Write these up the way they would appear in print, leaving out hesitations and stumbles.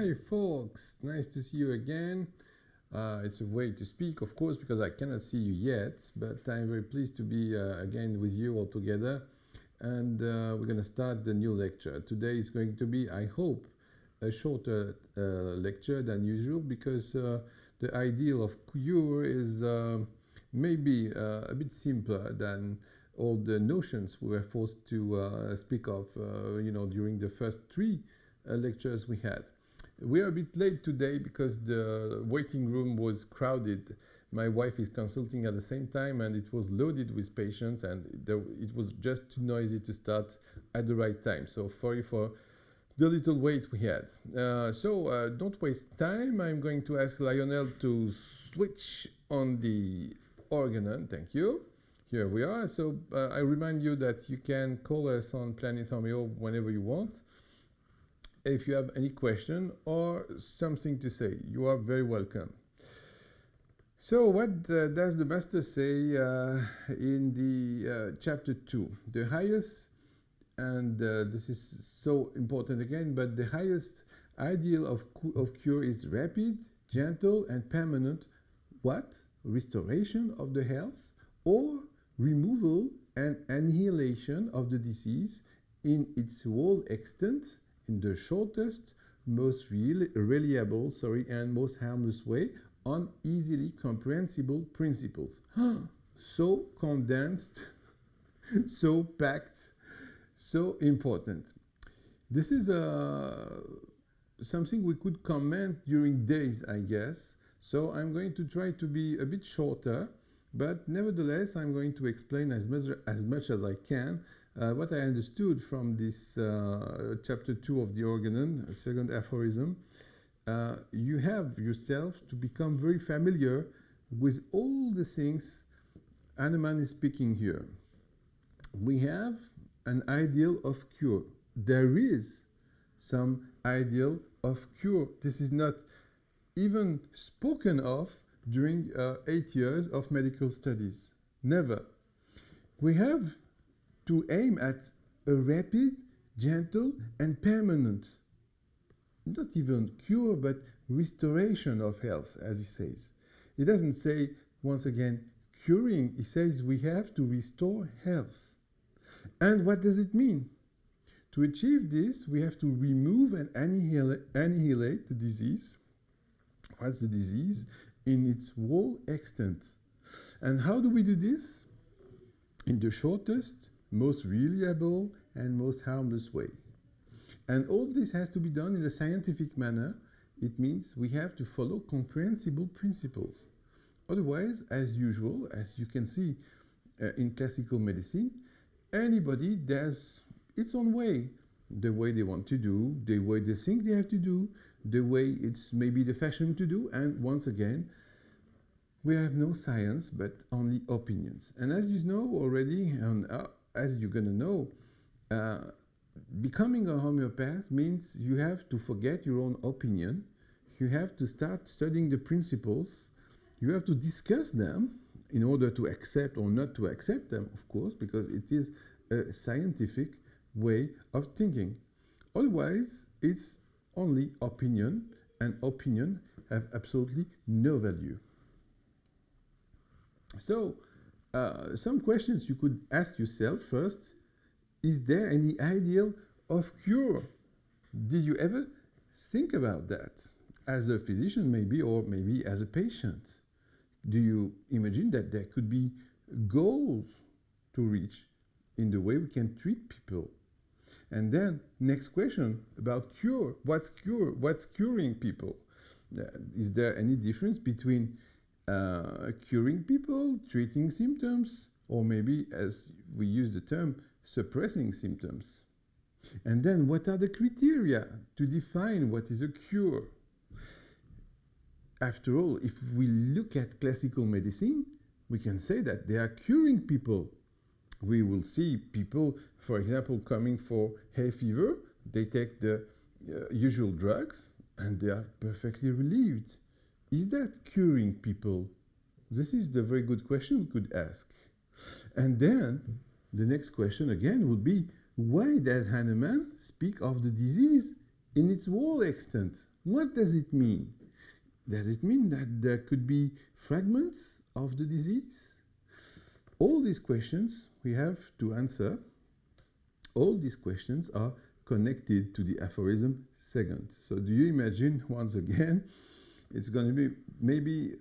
Hi folks, nice to see you again. It's a way to speak, of course, because I cannot see you yet, but I'm very pleased to be again with you all together. And we're going to start the new lecture. Today is going to be, I hope, a shorter lecture than usual, because the ideal of cure is maybe a bit simpler than all the notions we were forced to speak of, during the first three lectures we had. We are a bit late today because the waiting room was crowded. My wife is consulting at the same time, and it was loaded with patients, and it was just too noisy to start at the right time. So sorry for the little wait we had. Don't waste time. I'm going to ask Lionel to switch on the organon. Thank you. Here we are. So I remind you that you can call us on Planete Homeo whenever you want. If you have any question or something to say, you are very welcome. So what does the master say in the chapter 2? The highest, and this is so important again, but the highest ideal of cure is rapid, gentle, and permanent what? Restoration of the health, or removal and annihilation of the disease in its whole extent, in the shortest, most reliable, and most harmless way, on easily comprehensible principles. So condensed, so packed, so important. This is something we could comment during days, I guess. So I'm going to try to be a bit shorter, but nevertheless, I'm going to explain as much as I can what I understood from this chapter 2 of the organon, second aphorism. You have yourself to become very familiar with all the things Hahnemann is speaking here. We have an ideal of cure. There is some ideal of cure. This is not even spoken of during 8 years of medical studies. Never. We have to aim at a rapid, gentle, and permanent, not even cure, but restoration of health, as he says. He doesn't say, once again, curing. He says we have to restore health. And what does it mean? To achieve this, we have to remove and annihilate the disease. What's the disease? In its whole extent. And how do we do this? In the shortest, most reliable, and most harmless way. And all this has to be done in a scientific manner. It means we have to follow comprehensible principles. Otherwise, as usual, as you can see in classical medicine, anybody does its own way. The way they want to do, the way they think they have to do, the way it's maybe the fashion to do, and once again, we have no science, but only opinions. And as you know already, as you're going to know, becoming a homeopath means you have to forget your own opinion. You have to start studying the principles. You have to discuss them in order to accept or not to accept them, of course, because it is a scientific way of thinking. Otherwise, it's only opinion, and opinion have absolutely no value. So, some questions you could ask yourself first. Is there any ideal of cure? Did you ever think about that? As a physician maybe, or maybe as a patient? Do you imagine that there could be goals to reach in the way we can treat people? And then, next question about cure. What's cure? What's curing people? Is there any difference between curing people, treating symptoms, or maybe, as we use the term, suppressing symptoms? And then what are the criteria to define what is a cure? After all, if we look at classical medicine, we can say that they are curing people. We will see people, for example, coming for hay fever. They take the usual drugs and they are perfectly relieved. Is that curing people? This is the very good question we could ask. And then the next question again would be, why does Hahnemann speak of the disease in its whole extent. What does it mean? Does it mean that there could be fragments of the disease? All these questions we have to answer. All these questions are connected to the aphorism second. So do you imagine, once again, it's going to be maybe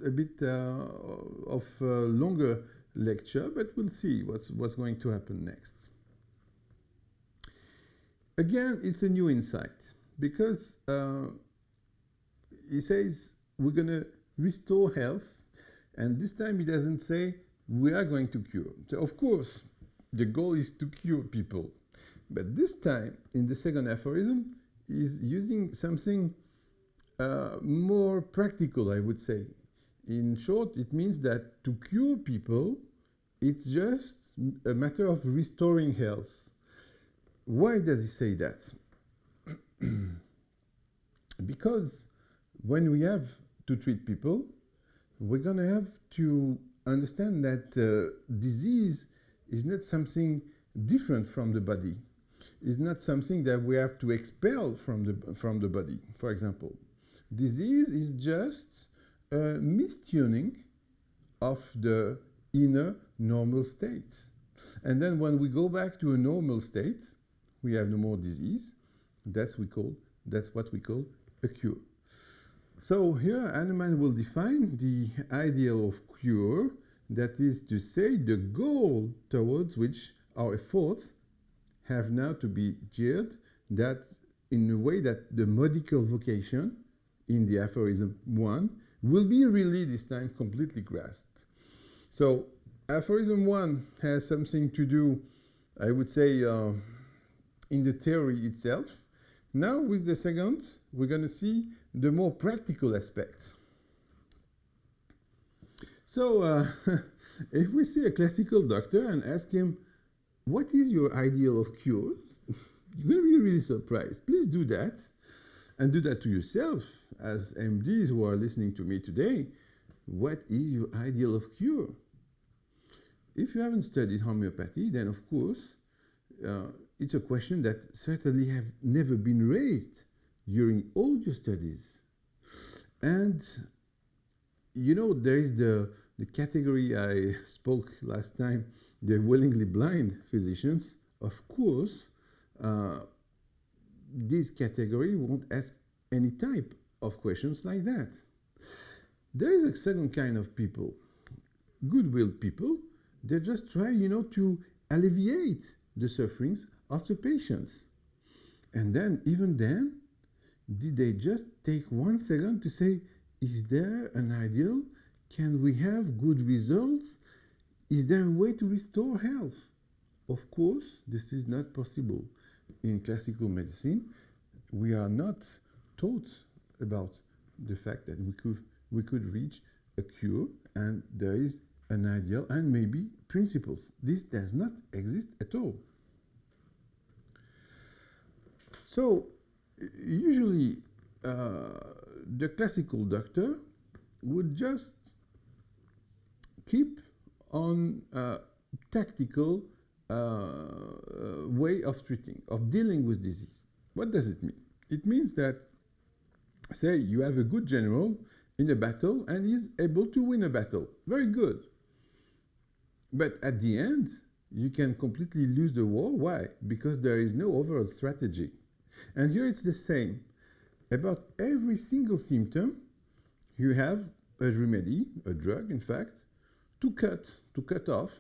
a bit of a longer lecture, but we'll see what's going to happen next. Again, it's a new insight, because he says we're going to restore health, and this time he doesn't say we are going to cure. So of course, the goal is to cure people. But this time, in the second aphorism, he's using something more practical, I would say. In short, it means that to cure people, it's just a matter of restoring health. Why does he say that? Because when we have to treat people, we're going to have to understand that disease is not something different from the body. It's not something that we have to expel from the body, for example. Disease is just a mistuning of the inner normal state. And then when we go back to a normal state, we have no more disease. That's what we call a cure. So here Hahnemann will define the ideal of cure, that is to say the goal towards which our efforts have now to be geared, that in a way that the medical vocation in the aphorism 1 will be really this time completely grasped. So aphorism 1 has something to do, I would say, in the theory itself. Now with the second, we're going to see the more practical aspects. So if we see a classical doctor and ask him, what is your ideal of cure? You're going to be really surprised. Please do that, and do that to yourself as MDs who are listening to me today. What is your ideal of cure? If you haven't studied homeopathy, then of course it's a question that certainly have never been raised during all your studies. And you know, there is the category I spoke last time, the willingly blind physicians. Of course, this category won't ask any type of questions like that. There is a second kind of people, good-willed people. They just try, to alleviate the sufferings of the patients. And then, even then, did they just take 1 second to say, is there an ideal? Can we have good results? Is there a way to restore health? Of course, this is not possible. In classical medicine, we are not taught about the fact that we could reach a cure, and there is an ideal and maybe principles. This does not exist at all. So usually the classical doctor would just keep on tactical way of treating, of dealing with disease. What does it mean? It means that, say, you have a good general in a battle and he's able to win a battle. Very good. But at the end, you can completely lose the war. Why? Because there is no overall strategy. And here it's the same. About every single symptom, you have a remedy, a drug, in fact, to cut off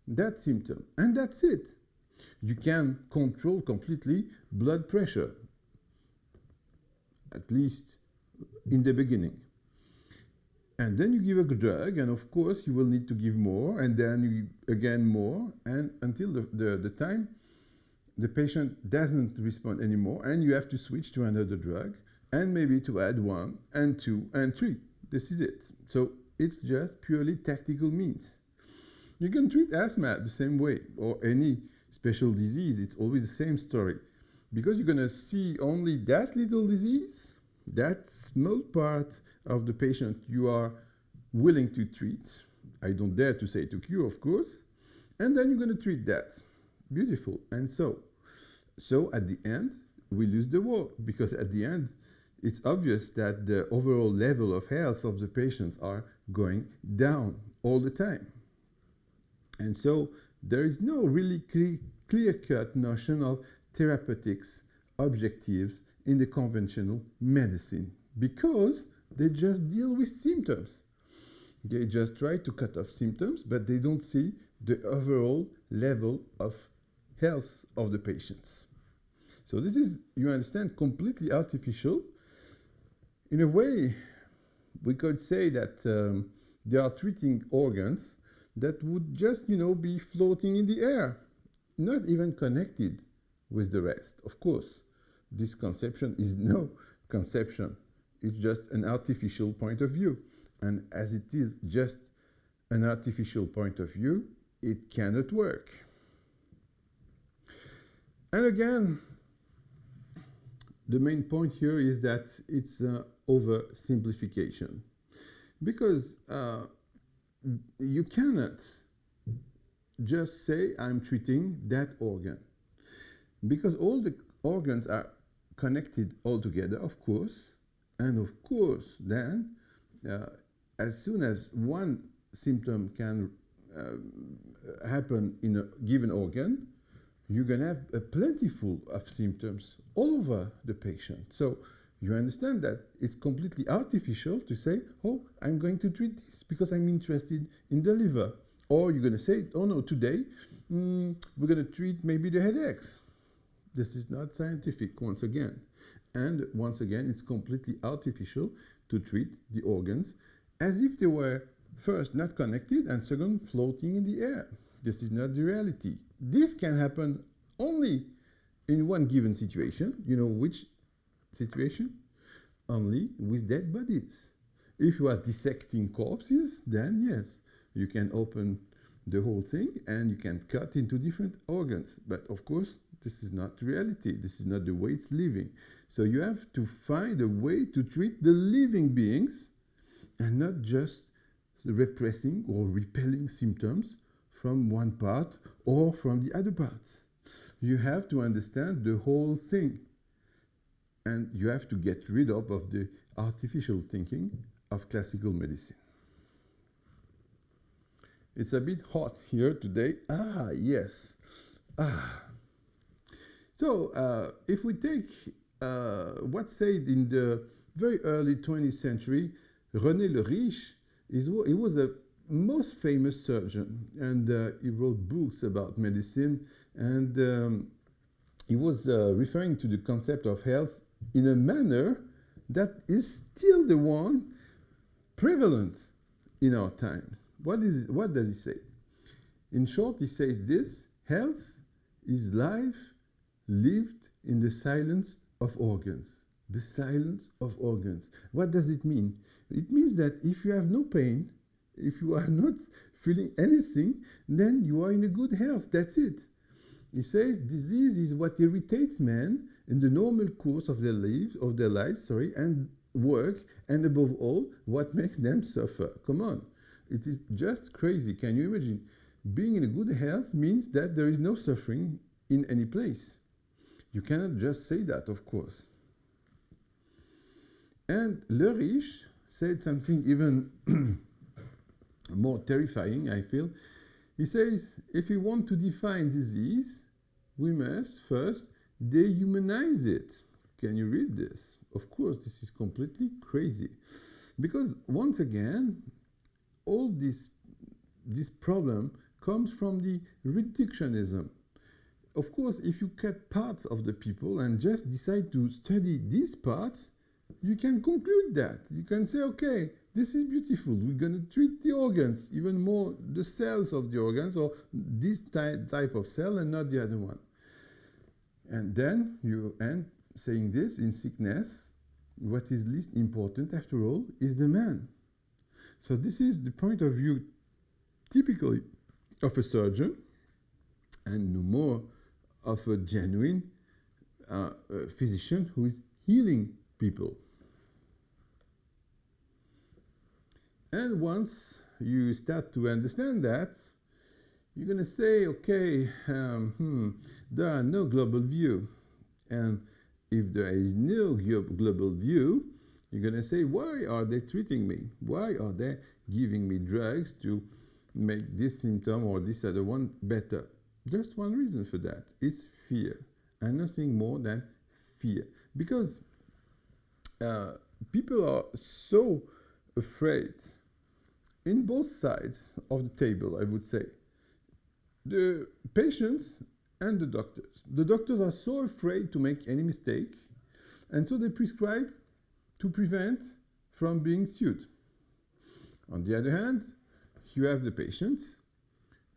that symptom. And that's it. You can control completely blood pressure, at least in the beginning. And then you give a drug, and of course you will need to give more, and then you again more, and until the time the patient doesn't respond anymore, and you have to switch to another drug, and maybe to add 1 and 2 and 3. This is it. So it's just purely tactical means. You can treat asthma the same way, or any special disease. It's always the same story, because you're going to see only that little disease, that small part of the patient you are willing to treat. I don't dare to say to cure, of course. And then you're going to treat that. Beautiful. And so at the end, we lose the war, because at the end, it's obvious that the overall level of health of the patients are going down all the time. And so there is no really clear-cut notion of therapeutics objectives in the conventional medicine, because they just deal with symptoms. They just try to cut off symptoms, but they don't see the overall level of health of the patients. So this is, you understand, completely artificial. In a way, we could say that they are treating organs that would just, be floating in the air, not even connected with the rest. Of course, this conception is no conception. It's just an artificial point of view. And as it is just an artificial point of view, it cannot work. And again, the main point here is that it's oversimplification. Because you cannot just say, I'm treating that organ. Because all the organs are connected all together, of course. And of course, then, as soon as one symptom can happen in a given organ, you're going to have a plentiful of symptoms all over the patient. So you understand that it's completely artificial to say, oh, I'm going to treat this because I'm interested in the liver. Or you're going to say, oh no, today we're going to treat maybe the headaches. This is not scientific, once again. And once again, it's completely artificial to treat the organs as if they were first not connected and second floating in the air. This is not the reality. This can happen only in one given situation. You know which situation? Only with dead bodies. If you are dissecting corpses, then yes, you can open the whole thing and you can cut into different organs. But of course, this is not reality. This is not the way it's living. So you have to find a way to treat the living beings and not just repressing or repelling symptoms from one part or from the other parts. You have to understand the whole thing. And you have to get rid of the artificial thinking of classical medicine. It's a bit hot here today. Ah, yes. Ah. So if we take what's said in the very early 20th century, René le Riche, he was a most famous surgeon, and he wrote books about medicine, and he was referring to the concept of health in a manner that is still the one prevalent in our time. What does he say? In short, he says this: health is life lived in the silence of organs. The silence of organs. What does it mean? It means that if you have no pain, if you are not feeling anything, then you are in a good health. That's it. He says disease is what irritates men in the normal course of their lives, and work, and above all, what makes them suffer. Come on. It is just crazy. Can you imagine? Being in a good health means that there is no suffering in any place. You cannot just say that, of course. And Le Riche said something even more terrifying, I feel. He says, if we want to define disease, we must first dehumanize it. Can you read this? Of course, this is completely crazy. Because once again, all this problem comes from the reductionism. Of course, if you cut parts of the people and just decide to study these parts, you can conclude that. You can say, okay, this is beautiful. We're going to treat the organs, even more the cells of the organs, or this type of cell and not the other one. And then you end saying this: in sickness, what is least important, after all, is the man. So this is the point of view typically of a surgeon, and no more of a genuine physician who is healing people. And once you start to understand that, you're going to say, okay, there are no global view. And if there is no global view, you're going to say, why are they treating me? Why are they giving me drugs to make this symptom or this other one better? Just one reason for that. It's fear, and nothing more than fear. Because people are so afraid in both sides of the table, I would say. The patients and the doctors. The doctors are so afraid to make any mistake, and so they prescribe to prevent from being sued. On the other hand, you have the patients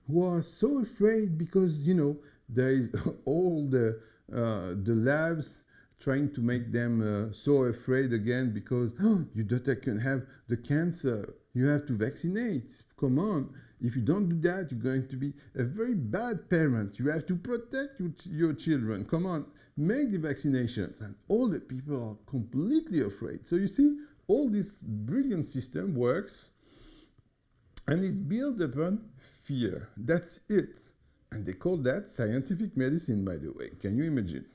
who are so afraid because, you know, there is all the labs trying to make them so afraid again because your daughter can have the cancer. You have to vaccinate. Come on. If you don't do that, you're going to be a very bad parent. You have to protect your children. Come on, make the vaccinations. And all the people are completely afraid. So you see, all this brilliant system works and is built upon fear. That's it. And they call that scientific medicine, by the way. Can you imagine?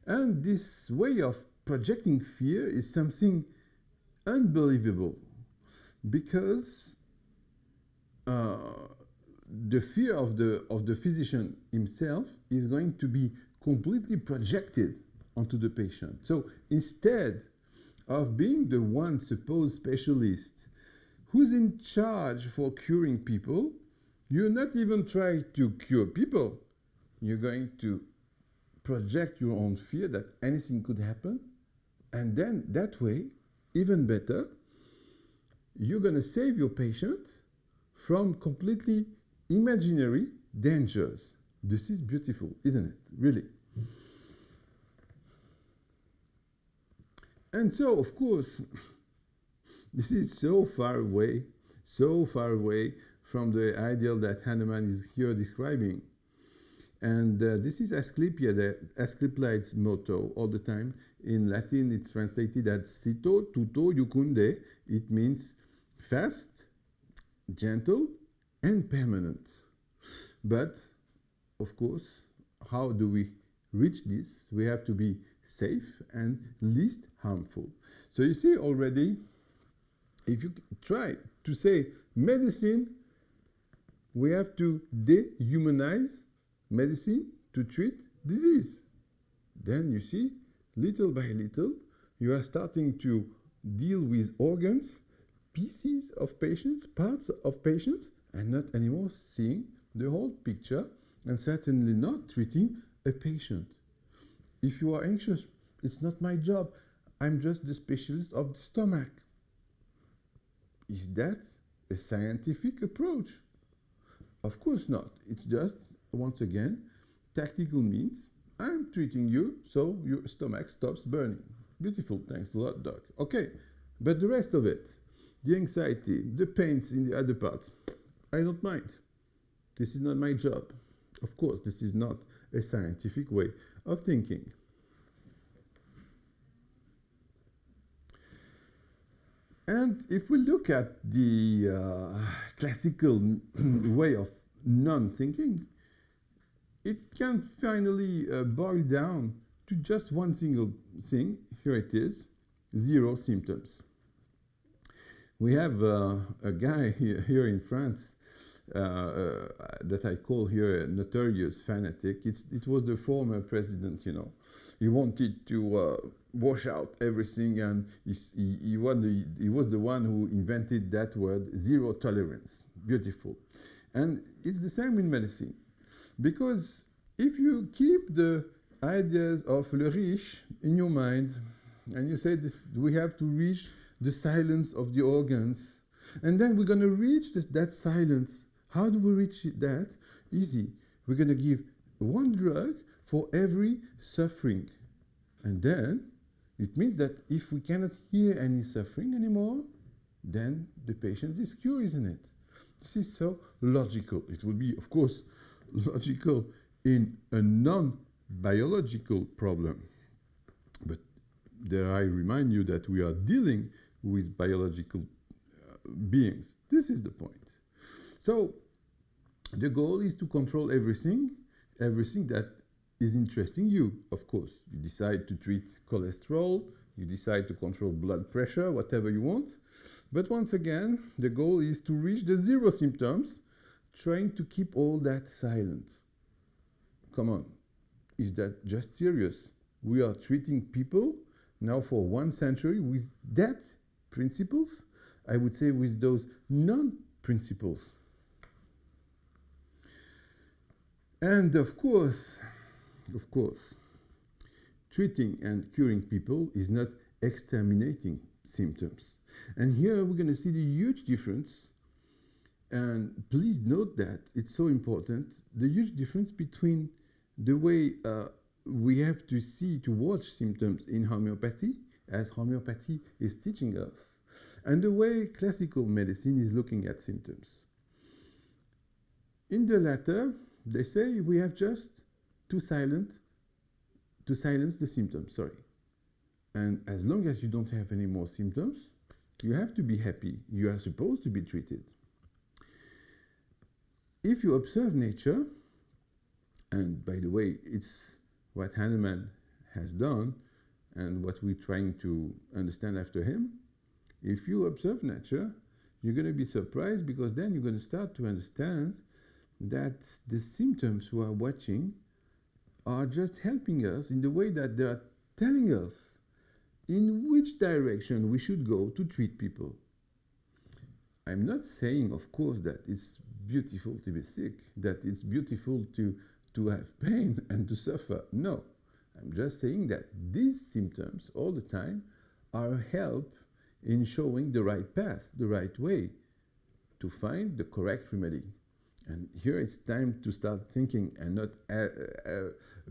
And this way of projecting fear is something unbelievable, because the fear of the physician himself is going to be completely projected onto the patient. So instead of being the one supposed specialist who's in charge for curing people, you're not even trying to cure people. You're going to project your own fear that anything could happen, and then that way, even better, you're going to save your patient from completely imaginary dangers. This is beautiful, isn't it? Really. And so, of course, this is so far away from the ideal that Hahnemann is here describing. And this is Asclepiades' motto all the time. In Latin, it's translated as cito, tuto, iucunde. It means fast, gentle, and permanent. But, of course, how do we reach this? We have to be safe and least harmful. So you see already, if you try to say medicine, we have to dehumanize medicine to treat disease. Then you see, little by little, you are starting to deal with organs, pieces of patients, parts of patients, and not anymore seeing the whole picture, and certainly not treating a patient. If you are anxious, it's not my job. I'm just the specialist of the stomach. Is that a scientific approach? Of course not. It's just, once again, tactical means. I'm treating you so your stomach stops burning. Beautiful, thanks a lot, doc. Okay, but the rest of it, the anxiety, the pains in the other parts, I don't mind. This is not my job. Of course, this is not a scientific way of thinking. And if we look at the classical way of non-thinking, it can finally boil down to just one single thing. Here it is, 0 symptoms. We have a guy here in France that I call here a notorious fanatic. It was the former president, you know. He wanted to wash out everything, and he was the one who invented that word, zero tolerance. Beautiful. And it's the same in medicine. Because if you keep the ideas of Le Riche in your mind, and you say this, we have to reach the silence of the organs, and then we're going to reach that silence. How do we reach that? Easy. We're going to give one drug for every suffering. And then it means that if we cannot hear any suffering anymore, then the patient is cured, isn't it? This is so logical. It will be, of course, logical in a non-biological problem. But there I remind you that we are dealing with biological beings. This is the point. So the goal is to control everything that is interesting you, of course. You decide to treat cholesterol, you decide to control blood pressure, whatever you want. But once again, the goal is to reach the zero symptoms, trying to keep all that silent. Come on, is that just serious? We are treating people now for 1 century with that principles, I would say with those non-principles. And of course, treating and curing people is not exterminating symptoms. And here we're going to see the huge difference. And please note that it's so important, the huge difference between the way we have to see, to watch symptoms in homeopathy, as homeopathy is teaching us, and the way classical medicine is looking at symptoms. In the latter, they say we have just to silence the symptoms, sorry. And as long as you don't have any more symptoms, you have to be happy. You are supposed to be treated. If you observe nature, and by the way, it's what Hahnemann has done and what we're trying to understand after him, if you observe nature, you're going to be surprised, because then you're going to start to understand that the symptoms we are watching are just helping us in the way that they are telling us in which direction we should go to treat people. I'm not saying, of course, that it's beautiful to be sick, that it's beautiful to have pain and to suffer. No, I'm just saying that these symptoms all the time are a help in showing the right path, the right way to find the correct remedy. And here it's time to start thinking and not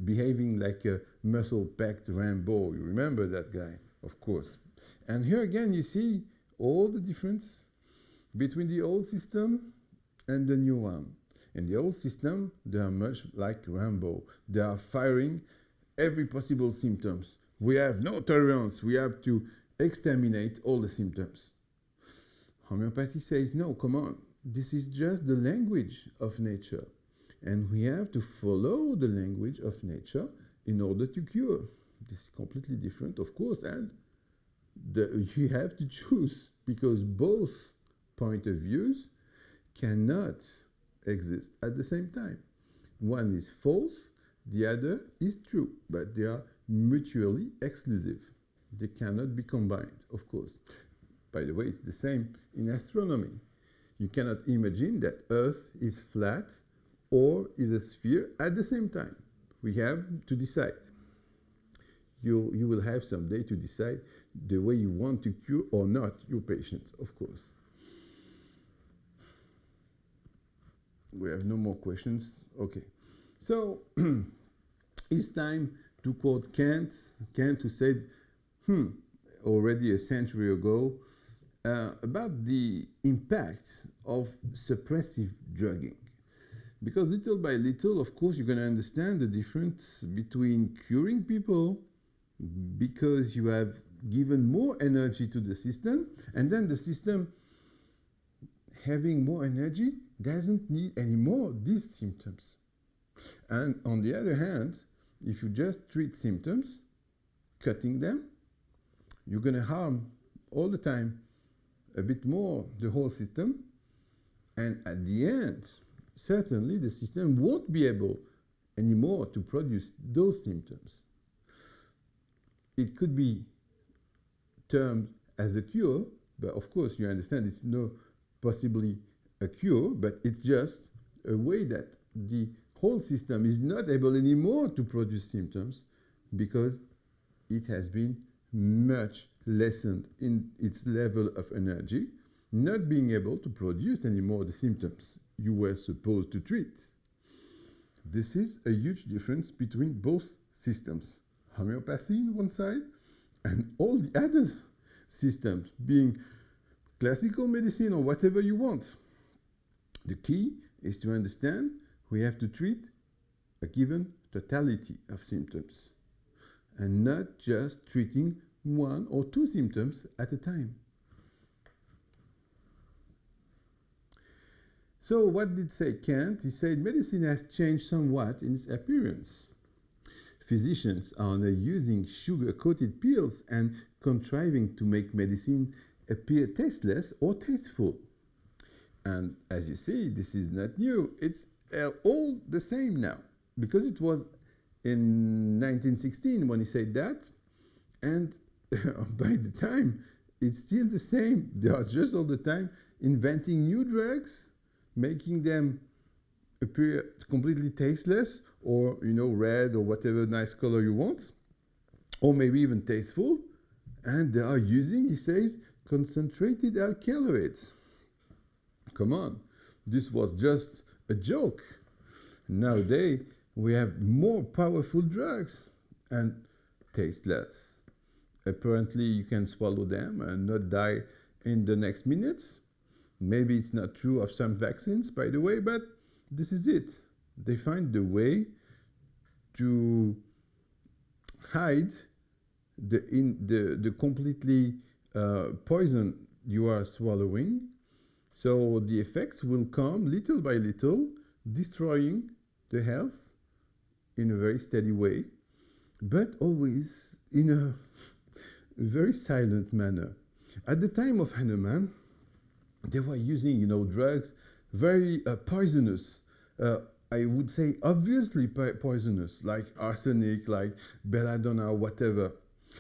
behaving like a muscle-packed Rambo. You remember that guy, of course. And here again you see all the difference between the old system and the new one. In the old system, they are much like Rambo. They are firing every possible symptoms. We have no tolerance. We have to exterminate all the symptoms. Homeopathy says, no, come on. This is just the language of nature. And we have to follow the language of nature in order to cure. This is completely different, of course, and you have to choose, because both point of views cannot exist at the same time. One is false, the other is true, but they are mutually exclusive. They cannot be combined, of course. By the way, it's the same in astronomy. You cannot imagine that Earth is flat or is a sphere at the same time. We have to decide. You will have someday to decide the way you want to cure or not your patients, of course. We have no more questions. Okay. So it's time to quote Kant. Kant, who said, already a century ago, about the impact of suppressive drugging. Because little by little, of course, you're going to understand the difference between curing people because you have given more energy to the system, and then the system, having more energy, doesn't need anymore these symptoms. And on the other hand, if you just treat symptoms, cutting them, you're going to harm all the time a bit more the whole system, and at the end, certainly the system won't be able anymore to produce those symptoms. It could be termed as a cure, but of course you understand it's not possibly a cure, but it's just a way that the whole system is not able anymore to produce symptoms because it has been much lessened in its level of energy, not being able to produce anymore the symptoms you were supposed to treat. This is a huge difference between both systems. Homeopathy on one side and all the other systems, being classical medicine or whatever you want. The key is to understand we have to treat a given totality of symptoms and not just treating one or two symptoms at a time. So what did say Kant? He said medicine has changed somewhat in its appearance. physicians are now using sugar-coated pills and contriving to make medicine appear tasteless or tasteful. And as you see, this is not new. It's all the same now, because it was in 1916 when he said that, and by the time it's still the same. They are just all the time inventing new drugs, making them appear completely tasteless, or red or whatever nice color you want, or maybe even tasteful. And they are using, he says, concentrated alkaloids. Come on, this was just a joke. Nowadays we have more powerful drugs and tasteless. Apparently you can swallow them and not die in the next minutes. Maybe it's not true of some vaccines, by the way, but this is it. They find the way to hide the completely poison you are swallowing. So the effects will come little by little, destroying the health in a very steady way, but always in a very silent manner. At the time of Hahnemann, they were using, drugs very poisonous. I would say obviously poisonous, like arsenic, like belladonna, whatever.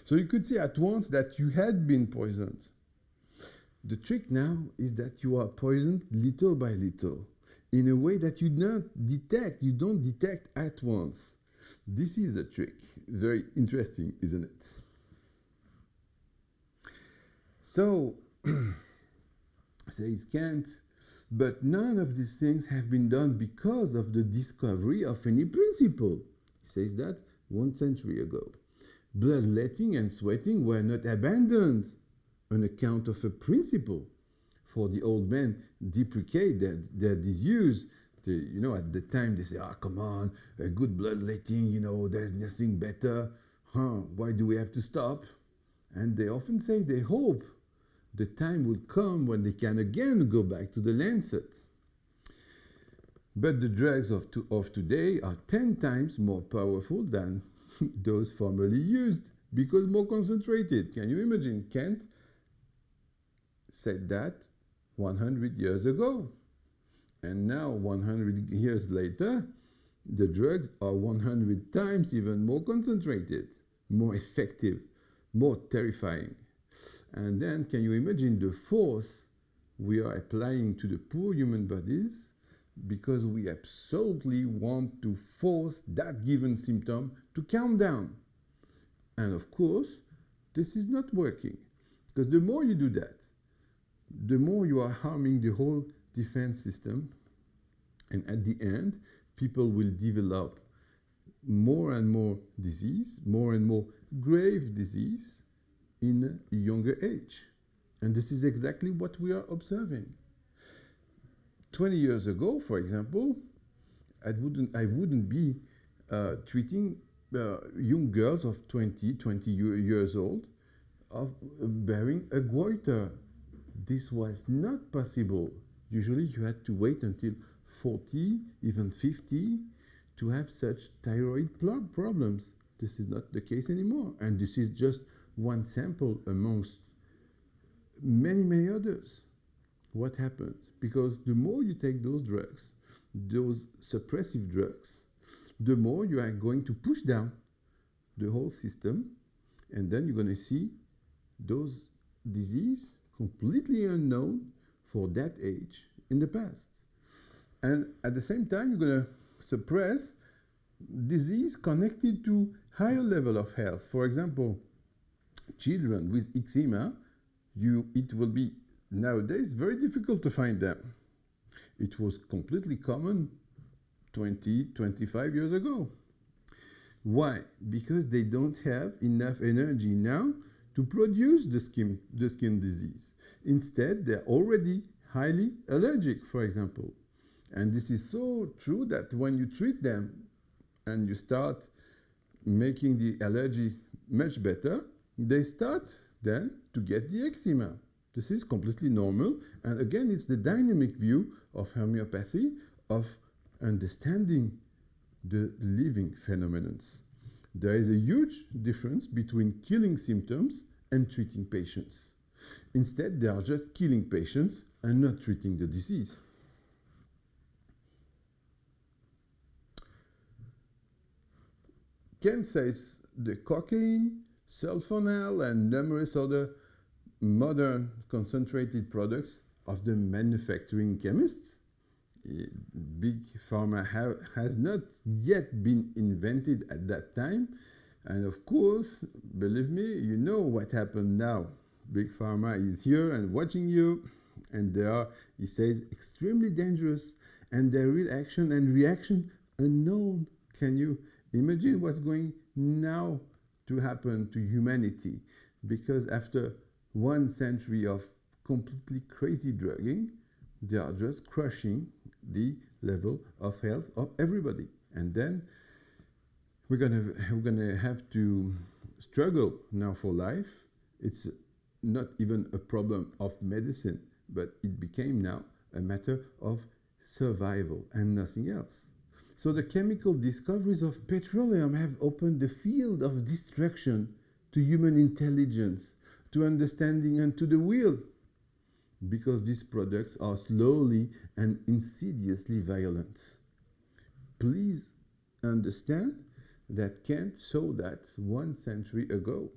So you could see at once that you had been poisoned. The trick now is that you are poisoned little by little, in a way that you don't detect at once. This is the trick. Very interesting, isn't it? So, says Kant, but none of these things have been done because of the discovery of any principle. He says that 1 century ago. Bloodletting and sweating were not abandoned on account of a principle. For the old men deprecate their disuse. At the time they say, come on, a good bloodletting, there's nothing better. Why do we have to stop? And they often say they hope the time will come when they can again go back to the lancet. But the drugs of today are 10 times more powerful than those formerly used, because more concentrated. Can you imagine? Kant said that 100 years ago. And now, 100 years later, the drugs are 100 times even more concentrated, more effective, more terrifying. And then, can you imagine the force we are applying to the poor human bodies, because we absolutely want to force that given symptom to calm down? And of course, this is not working, because the more you do that, the more you are harming the whole defense system. And at the end, people will develop more and more disease, more and more grave disease in a younger age. And this is exactly what we are observing. 20 years ago, for example, I wouldn't be treating young girls of 20 years old of bearing a goiter. This was not possible. Usually you had to wait until 40, even 50, to have such thyroid problems. This is not the case anymore. And this is just one sample amongst many, many others. What happens? Because the more you take those drugs, those suppressive drugs, the more you are going to push down the whole system, and then you're going to see those diseases completely unknown for that age in the past. And at the same time, you're going to suppress disease connected to higher level of health. For example, children with eczema, it will be nowadays very difficult to find them. It was completely common 20, 25 years ago. Why? Because they don't have enough energy now to produce the skin disease. Instead, they're already highly allergic, for example. And this is so true that when you treat them and you start making the allergy much better, they start then to get the eczema. This is completely normal. And again, it's the dynamic view of homeopathy, of understanding the living phenomena. There is a huge difference between killing symptoms and treating patients. Instead, they are just killing patients and not treating the disease. Ken says the cocaine, sulfonal, and numerous other modern concentrated products of the manufacturing chemists. Big pharma has not yet been invented at that time. And of course, believe me, you know what happened now. Big pharma is here and watching you, and they are, he says, extremely dangerous, and their real action and reaction unknown. Can you imagine what's going now to happen to humanity? Because after 1 century of completely crazy drugging, they are just crushing the level of health of everybody. And then we're gonna have to struggle now for life. It's not even a problem of medicine, but it became now a matter of survival and nothing else. So the chemical discoveries of petroleum have opened the field of destruction to human intelligence, to understanding, and to the will, because these products are slowly and insidiously violent. Please understand that Kant saw that 1 century ago.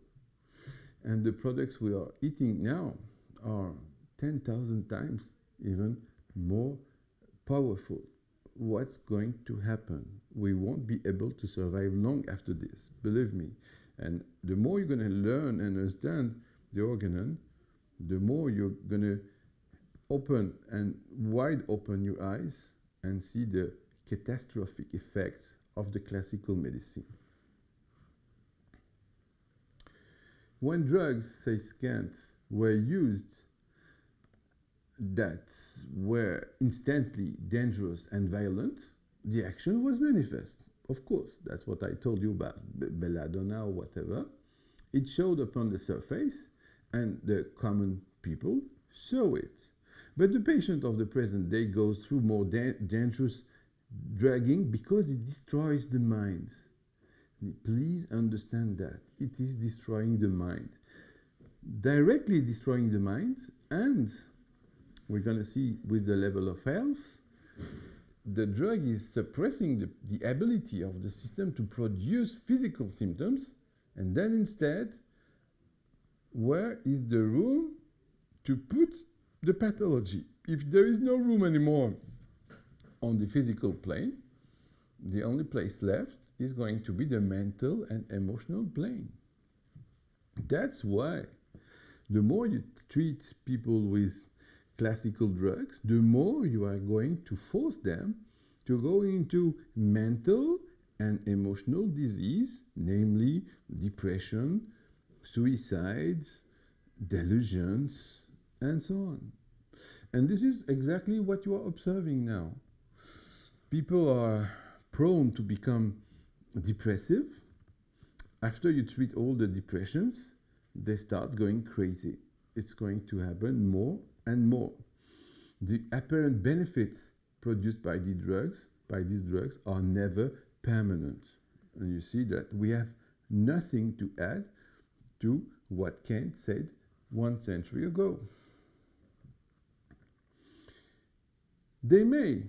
And the products we are eating now are 10,000 times even more powerful. What's going to happen? We won't be able to survive long after this, believe me. And the more you're going to learn and understand the organon, the more you're going to open and wide open your eyes and see the catastrophic effects of the classical medicine. When drugs, says Kant, were used that were instantly dangerous and violent, the action was manifest. Of course, that's what I told you about belladonna or whatever. It showed upon the surface, and the common people saw it. But the patient of the present day goes through more dangerous drugging because it destroys the mind. Please understand that. It is destroying the mind. Directly destroying the mind, and we're going to see with the level of health, the drug is suppressing the ability of the system to produce physical symptoms, and then instead, where is the room to put the pathology? If there is no room anymore on the physical plane, the only place left is going to be the mental and emotional plane. That's why the more you treat people with classical drugs, the more you are going to force them to go into mental and emotional disease, namely depression, suicide, delusions, and so on. And this is exactly what you are observing now. People are prone to become depressive. After you treat all the depressions, they start going crazy. It's going to happen more and more. The apparent benefits produced by these drugs are never permanent. And you see that we have nothing to add to what Kant said 1 century ago. They may,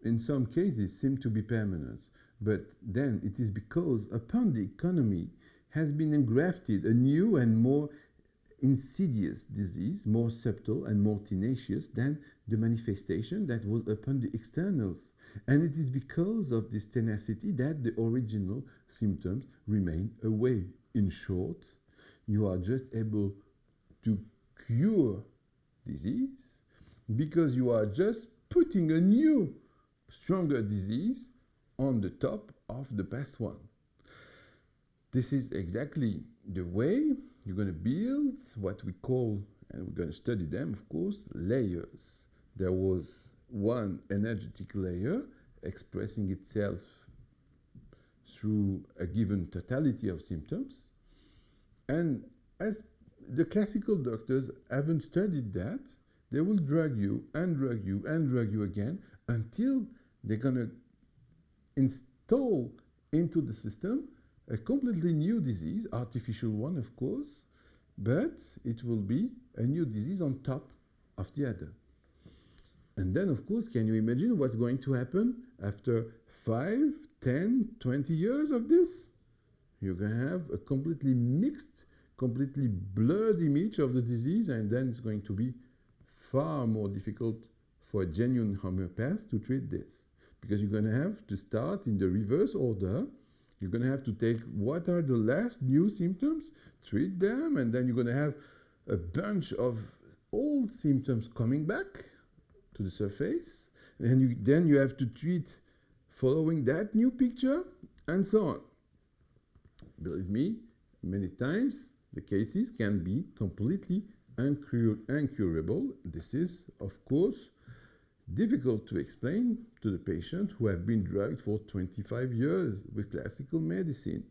in some cases, seem to be permanent, but then it is because upon the economy has been engrafted a new and more insidious disease, more subtle and more tenacious than the manifestation that was upon the externals. And it is because of this tenacity that the original symptoms remain away. In short, you are just able to cure disease because you are just putting a new, stronger disease on the top of the past one. This is exactly the way you're going to build what we call, and we're going to study them, of course, layers. There was one energetic layer expressing itself through a given totality of symptoms. And as the classical doctors haven't studied that, they will drug you and drug you and drug you again until they're going to install into the system a completely new disease, artificial one, of course, but it will be a new disease on top of the other. And then, of course, can you imagine what's going to happen after 5, 10, 20 years of this? You're going to have a completely mixed, completely blurred image of the disease, and then it's going to be far more difficult for a genuine homeopath to treat this. Because you're going to have to start in the reverse order. You're going to have to take what are the last new symptoms, treat them, and then you're going to have a bunch of old symptoms coming back to the surface. And then you have to treat following that new picture, and so on. Believe me, many times the cases can be completely incurable. This is, of course, difficult to explain to the patient who have been drugged for 25 years with classical medicine.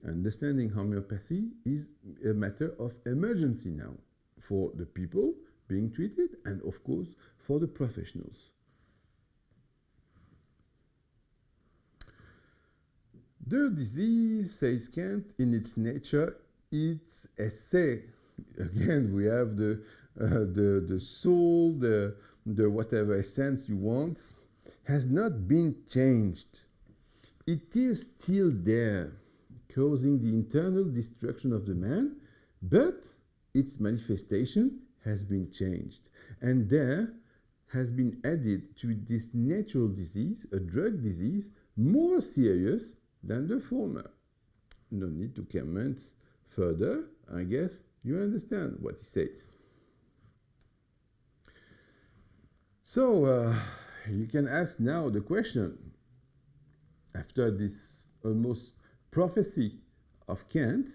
Understanding homeopathy is a matter of emergency now for the people being treated and, of course, for the professionals. The disease, says Kant, in its nature, its essay. Again, we have the soul, the whatever essence you want, has not been changed. It is still there, causing the internal destruction of the man, but its manifestation has been changed. And there has been added to this natural disease a drug disease more serious than the former. No need to comment further. I guess you understand what he says. So you can ask now the question, after this almost prophecy of Kant,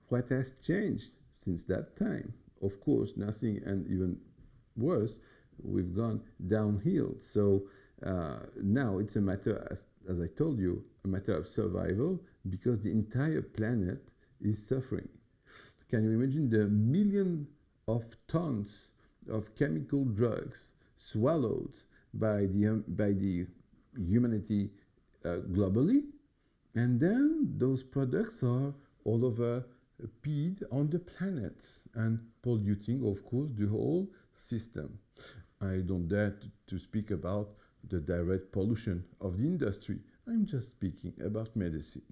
what has changed since that time? Of course, nothing, and even worse, we've gone downhill. So now it's a matter, as I told you, a matter of survival, because the entire planet is suffering. Can you imagine the million of tons of chemical drugs swallowed by the humanity globally, and then those products are all over peed on the planet and polluting, of course, the whole system. I don't dare to speak about the direct pollution of the industry. I'm just speaking about medicine.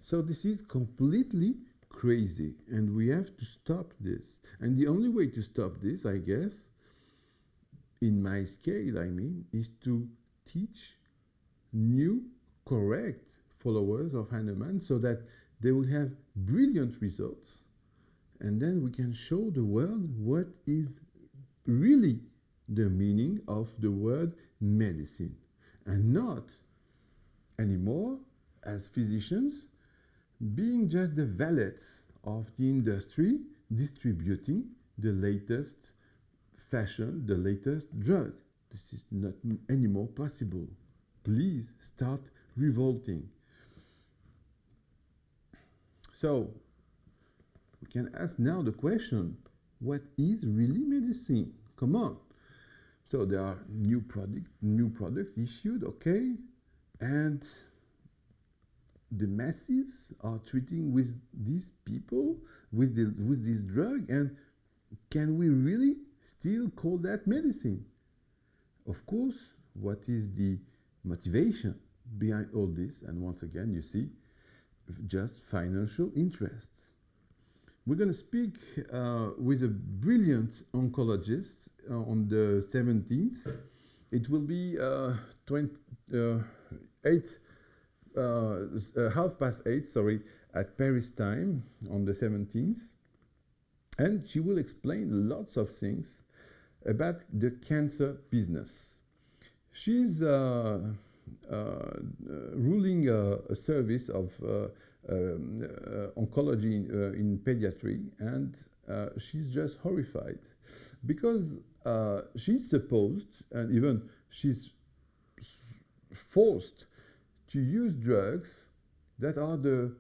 So this is completely crazy, and we have to stop this. And the only way to stop this, I guess, in my scale, I mean, is to teach new, correct followers of Hahnemann so that they will have brilliant results. And then we can show the world what is really the meaning of the word medicine, and not anymore as physicians being just the valets of the industry distributing the latest fashion, the latest drug. This is not anymore possible. Please start revolting. So we can ask now the question, what is really medicine? Come on. So there are new products issued, okay, and the masses are treating with these people with this drug, and can we really still call that medicine? Of course, what is the motivation behind all this? And once again, you see, just financial interests. We're going to speak with a brilliant oncologist on the 17th. It will be 8:30, sorry, at Paris time on the 17th. And she will explain lots of things about the cancer business. She's ruling a service of oncology in pediatry, and she's just horrified because she's supposed, and even she's forced to use drugs that are the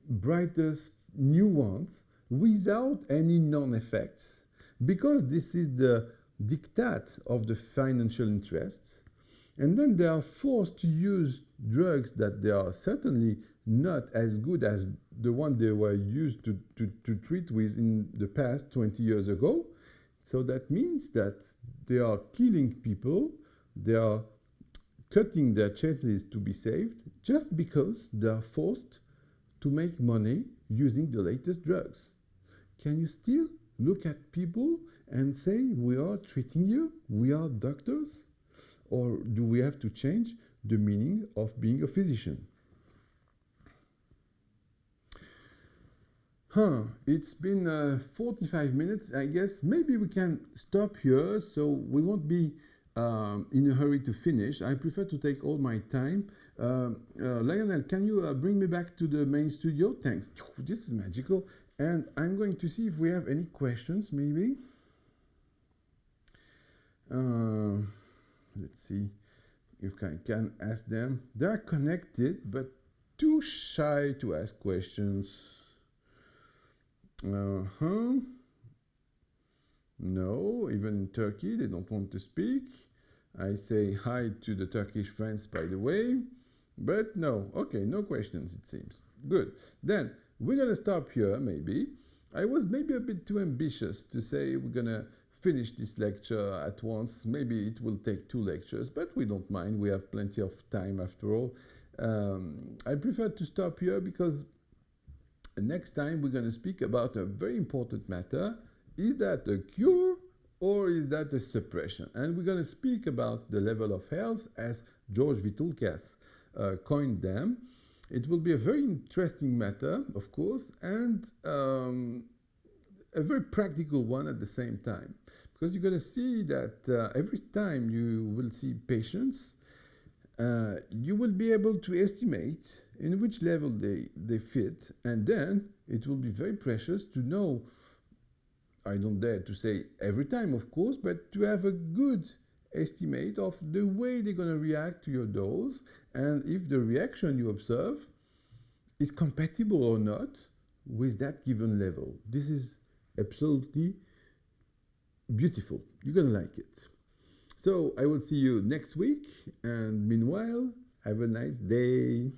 brightest new ones without any non-effects, because this is the diktat of the financial interests. And then they are forced to use drugs that they are certainly not as good as the one they were used to treat with in the past 20 years ago. So that means that they are killing people, they are cutting their chances to be saved just because they are forced to make money using the latest drugs. Can you still look at people and say, we are treating you, we are doctors? Or do we have to change the meaning of being a physician? It's been 45 minutes, I guess. Maybe we can stop here so we won't be in a hurry to finish. I prefer to take all my time. Lionel, can you bring me back to the main studio? Thanks. This is magical. And I'm going to see if we have any questions, maybe. Let's see if I can ask them. They're connected, but too shy to ask questions. No, even in Turkey, they don't want to speak. I say hi to the Turkish friends, by the way. But no, okay, no questions, it seems. Good. Then we're going to stop here, maybe. I was maybe a bit too ambitious to say we're going to finish this lecture at once. Maybe it will take 2 lectures, but we don't mind. We have plenty of time after all. I prefer to stop here because next time we're going to speak about a very important matter. Is that a cure or is that a suppression? And we're going to speak about the level of health as George Vitulkas coined them. It will be a very interesting matter, of course, and a very practical one at the same time. Because you're going to see that every time you will see patients, you will be able to estimate in which level they fit, and then it will be very precious to know, I don't dare to say every time, of course, but to have a good estimate of the way they're going to react to your dose, and if the reaction you observe is compatible or not with that given level. This is absolutely beautiful. You're going to like it. So I will see you next week, and meanwhile, have a nice day.